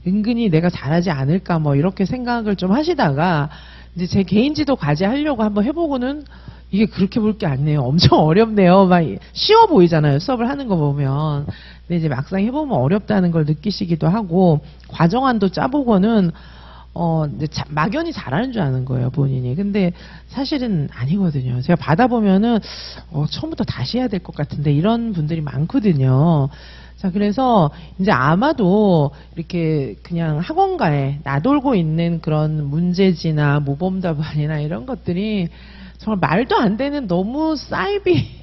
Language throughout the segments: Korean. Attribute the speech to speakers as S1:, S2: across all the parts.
S1: 은근히 내가 잘하지 않을까 뭐 이렇게 생각을 좀 하시다가 이제 제 개인 지도 과제 하려고 한번 해보고는 이게 그렇게 볼 게 아니네요. 엄청 어렵네요. 막 쉬워 보이잖아요. 수업을 하는 거 보면. 근데 이제 막상 해보면 어렵다는 걸 느끼시기도 하고 과정안도 짜보고는 이제 막연히 잘하는 줄 아는 거예요, 본인이. 근데 사실은 아니거든요. 제가 받아보면은 처음부터 다시 해야 될 것 같은데 이런 분들이 많거든요. 자, 그래서 이제 아마도 이렇게 그냥 학원가에 나돌고 있는 그런 문제지나 모범답안이나 이런 것들이 정말 말도 안 되는 너무 사이비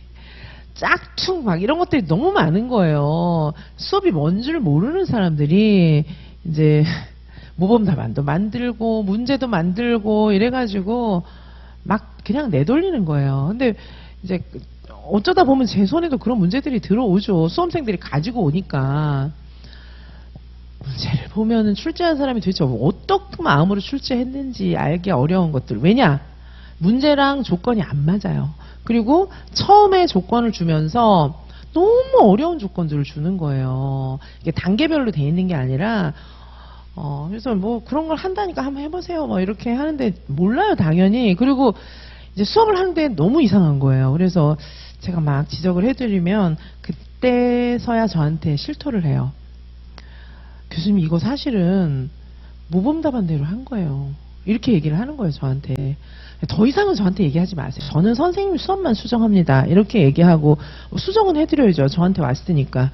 S1: 짝퉁 막 이런 것들이 너무 많은 거예요. 수업이 뭔 줄 모르는 사람들이 이제 모범답안도 만들고 문제도 만들고 이래가지고 막 그냥 내돌리는 거예요. 근데 이제 어쩌다 보면 제 손에도 그런 문제들이 들어오죠. 수험생들이 가지고 오니까. 문제를 보면은 출제한 사람이 도대체 어떤 마음으로 출제했는지 알기 어려운 것들. 왜냐? 문제랑 조건이 안 맞아요. 그리고 처음에 조건을 주면서 너무 어려운 조건들을 주는 거예요. 이게 단계별로 돼 있는 게 아니라 그래서 뭐 그런 걸 한다니까 한번 해보세요. 뭐 이렇게 하는데 몰라요, 당연히. 그리고 이제 수업을 하는데 너무 이상한 거예요. 그래서 제가 막 지적을 해드리면 그때서야 저한테 실토를 해요. 교수님 이거 사실은 모범답안대로 한 거예요. 이렇게 얘기를 하는 거예요, 저한테. 더 이상은 저한테 얘기하지 마세요. 저는 선생님 수업만 수정합니다. 이렇게 얘기하고 수정은 해드려야죠. 저한테 왔으니까.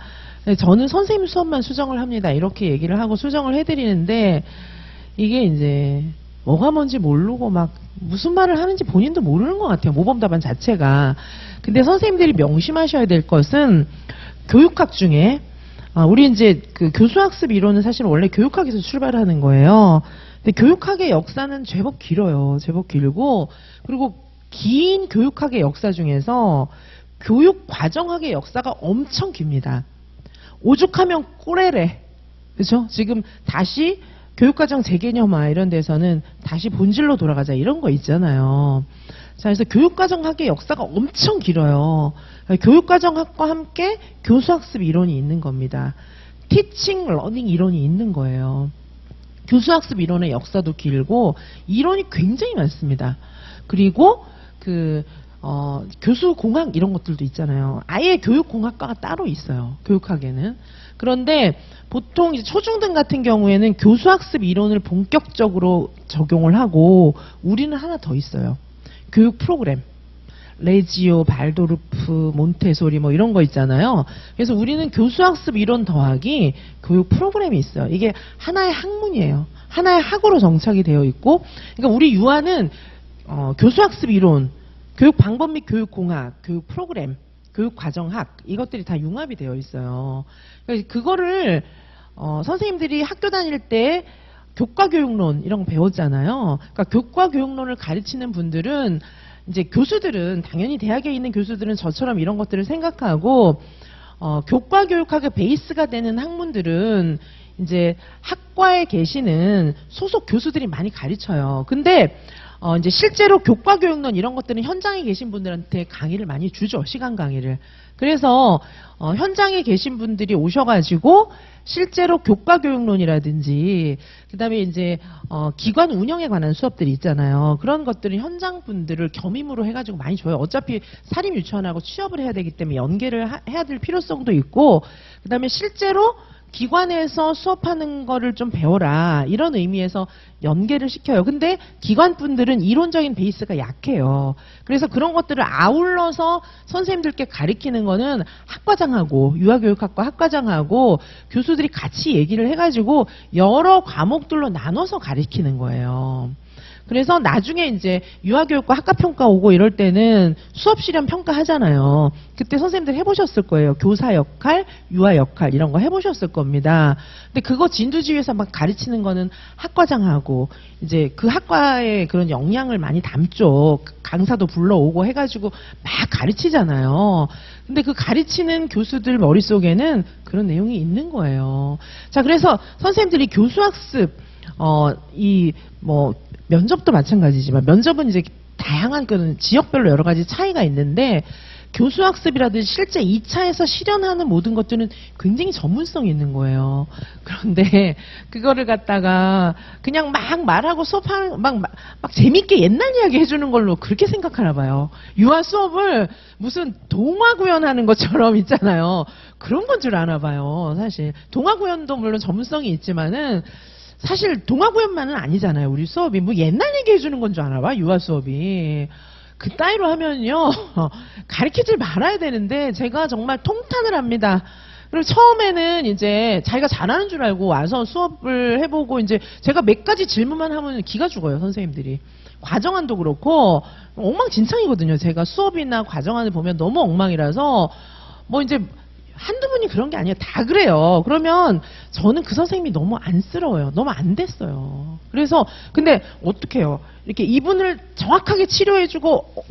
S1: 저는 선생님 수업만 수정을 합니다. 이렇게 얘기를 하고 수정을 해드리는데 이게 이제 뭐가 뭔지 모르고 막 무슨 말을 하는지 본인도 모르는 것 같아요. 모범답안 자체가. 근데 선생님들이 명심하셔야 될 것은 교육학 중에 우리 이제 그 교수학습 이론은 사실 원래 교육학에서 출발하는 거예요. 근데 교육학의 역사는 제법 길어요. 제법 길고 그리고 긴 교육학의 역사 중에서 교육과정학의 역사가 엄청 깁니다. 오죽하면 꼬레래. 그렇죠? 지금 다시 교육과정 재개념화 이런 데서는 다시 본질로 돌아가자 이런 거 있잖아요. 자, 그래서 교육과정학의 역사가 엄청 길어요. 교육과정학과 함께 교수학습 이론이 있는 겁니다. 티칭 러닝 이론이 있는 거예요. 교수학습 이론의 역사도 길고 이론이 굉장히 많습니다. 그리고 교수공학 이런 것들도 있잖아요. 아예 교육공학과가 따로 있어요. 교육학에는. 그런데 보통 이제 초중등 같은 경우에는 교수학습 이론을 본격적으로 적용을 하고 우리는 하나 더 있어요. 교육 프로그램. 레지오, 발도르프, 몬테소리 뭐 이런 거 있잖아요. 그래서 우리는 교수학습 이론 더하기 교육 프로그램이 있어요. 이게 하나의 학문이에요. 하나의 학으로 정착이 되어 있고 그러니까 우리 유아는 교수학습 이론, 교육 방법 및 교육공학, 교육 프로그램, 교육과정학 이것들이 다 융합이 되어 있어요. 그러니까 그거를 선생님들이 학교 다닐 때 교과교육론 이런 거 배웠잖아요. 그러니까 교과교육론을 가르치는 분들은 이제 교수들은 당연히 대학에 있는 교수들은 저처럼 이런 것들을 생각하고 교과교육학의 베이스가 되는 학문들은 이제 학과에 계시는 소속 교수들이 많이 가르쳐요. 근데 이제 실제로 교과교육론 이런 것들은 현장에 계신 분들한테 강의를 많이 주죠. 시간 강의를. 그래서 현장에 계신 분들이 오셔가지고 실제로 교과교육론이라든지 그다음에 이제 기관 운영에 관한 수업들이 있잖아요. 그런 것들은 현장 분들을 겸임으로 해가지고 많이 줘요. 어차피 사립유치원하고 취업을 해야 되기 때문에 연계를 해야 될 필요성도 있고 그다음에 실제로 기관에서 수업하는 거를 좀 배워라 이런 의미에서 연계를 시켜요. 근데 기관분들은 이론적인 베이스가 약해요. 그래서 그런 것들을 아울러서 선생님들께 가르치는 거는 학과장하고 유아교육학과 학과장하고 교수들이 같이 얘기를 해가지고 여러 과목들로 나눠서 가르치는 거예요. 그래서 나중에 이제 유아교육과 학과평가 오고 이럴 때는 수업실험 평가하잖아요. 그때 선생님들 해보셨을 거예요. 교사 역할, 유아 역할 이런 거 해보셨을 겁니다. 근데 그거 진두지휘에서 막 가르치는 거는 학과장하고 이제 그 학과의 그런 역량을 많이 담죠. 강사도 불러오고 해가지고 막 가르치잖아요. 근데 그 가르치는 교수들 머릿속에는 그런 내용이 있는 거예요. 자, 그래서 선생님들이 교수학습 면접도 마찬가지지만 면접은 이제 다양한 그런 지역별로 여러 가지 차이가 있는데 교수학습이라든지 실제 2차에서 실현하는 모든 것들은 굉장히 전문성이 있는 거예요. 그런데 그거를 갖다가 그냥 막 말하고 수업하는 막 재밌게 옛날 이야기 해주는 걸로 그렇게 생각하나 봐요. 유아 수업을 무슨 동화 구연하는 것처럼 있잖아요. 그런 건 줄 아나 봐요. 사실 동화 구연도 물론 전문성이 있지만은 사실 동화 구연만은 아니잖아요. 우리 수업이 뭐 옛날 얘기 해주는 건 줄 아나 봐. 유아 수업이. 그 따위로 하면요 가르치질 말아야 되는데 제가 정말 통탄을 합니다. 그리고 처음에는 이제 자기가 잘하는 줄 알고 와서 수업을 해보고 이제 제가 몇 가지 질문만 하면 기가 죽어요. 선생님들이. 과정안도 그렇고 엉망진창이거든요. 제가 수업이나 과정안을 보면 너무 엉망이라서 뭐 이제 한두 분이 그런 게 아니에요. 다 그래요. 그러면 저는 그 선생님이 너무 안쓰러워요. 너무 안 됐어요. 그래서 근데 어떡해요. 이렇게 이분을 정확하게 치료해주고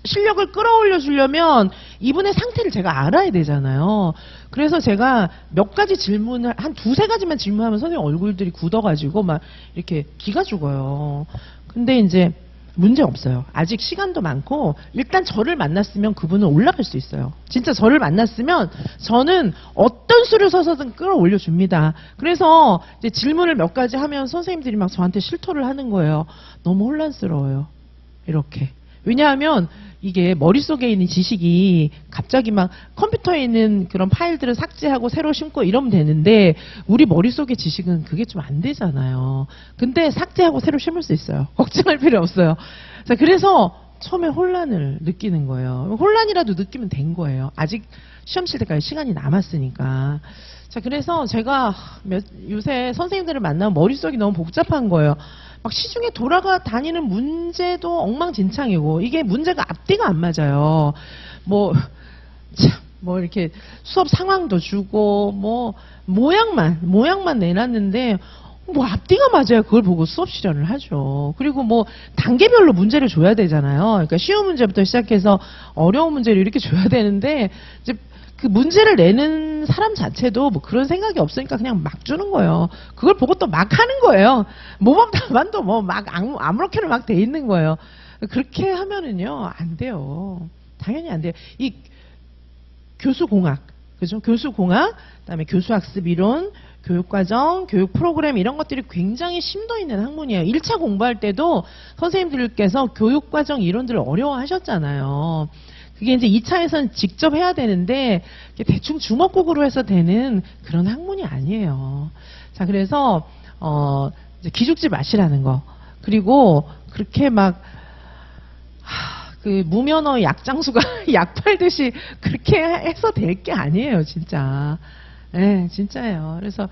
S1: 실력을 끌어올려 주려면 이분의 상태를 제가 알아야 되잖아요. 그래서 제가 몇 가지 질문을 한 두세 가지만 질문하면 선생님 얼굴들이 굳어가지고 막 이렇게 기가 죽어요. 근데 이제 문제 없어요. 아직 시간도 많고 일단 저를 만났으면 그분은 올라갈 수 있어요. 진짜 저를 만났으면 저는 어떤 수를 서서든 끌어올려 줍니다. 그래서 이제 질문을 몇 가지 하면 선생님들이 막 저한테 실토를 하는 거예요. 너무 혼란스러워요. 이렇게. 왜냐하면 이게 머릿속에 있는 지식이 갑자기 막 컴퓨터에 있는 그런 파일들을 삭제하고 새로 심고 이러면 되는데 우리 머릿속의 지식은 그게 좀 안 되잖아요. 근데 삭제하고 새로 심을 수 있어요. 걱정할 필요 없어요. 자, 그래서 처음에 혼란을 느끼는 거예요. 혼란이라도 느끼면 된 거예요. 아직 시험 칠 때까지 시간이 남았으니까. 자, 그래서 제가 요새 선생님들을 만나면 머릿속이 너무 복잡한 거예요. 막 시중에 돌아다니는 문제도 엉망진창이고 이게 문제가 앞뒤가 안 맞아요. 뭐 이렇게 수업 상황도 주고 뭐 모양만 내놨는데 뭐 앞뒤가 맞아야 그걸 보고 수업 실현을 하죠. 그리고 뭐 단계별로 문제를 줘야 되잖아요. 그러니까 쉬운 문제부터 시작해서 어려운 문제를 이렇게 줘야 되는데 이제 그 문제를 내는 사람 자체도 뭐 그런 생각이 없으니까 그냥 막 주는 거예요. 그걸 보고 또 막 하는 거예요. 모범 답안도 뭐 막 아무렇게나 막 돼 있는 거예요. 그렇게 하면은요 안 돼요. 당연히 안 돼요. 이 교수공학, 그죠? 교수공학, 그다음에 교수학습 이론, 교육과정, 교육 프로그램 이런 것들이 굉장히 심도 있는 학문이에요. 1차 공부할 때도 선생님들께서 교육과정 이론들을 어려워하셨잖아요. 그게 이제 2차에서는 직접 해야 되는데 대충 주먹구구로 해서 되는 그런 학문이 아니에요. 자, 그래서 이제 기죽지 마시라는 거. 그리고 그렇게 막 그 무면허 약장수가 약 팔듯이 그렇게 해서 될 게 아니에요, 진짜. 네, 진짜예요. 그래서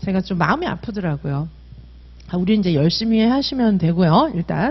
S1: 제가 좀 마음이 아프더라고요. 우리 이제 열심히 하시면 되고요, 일단.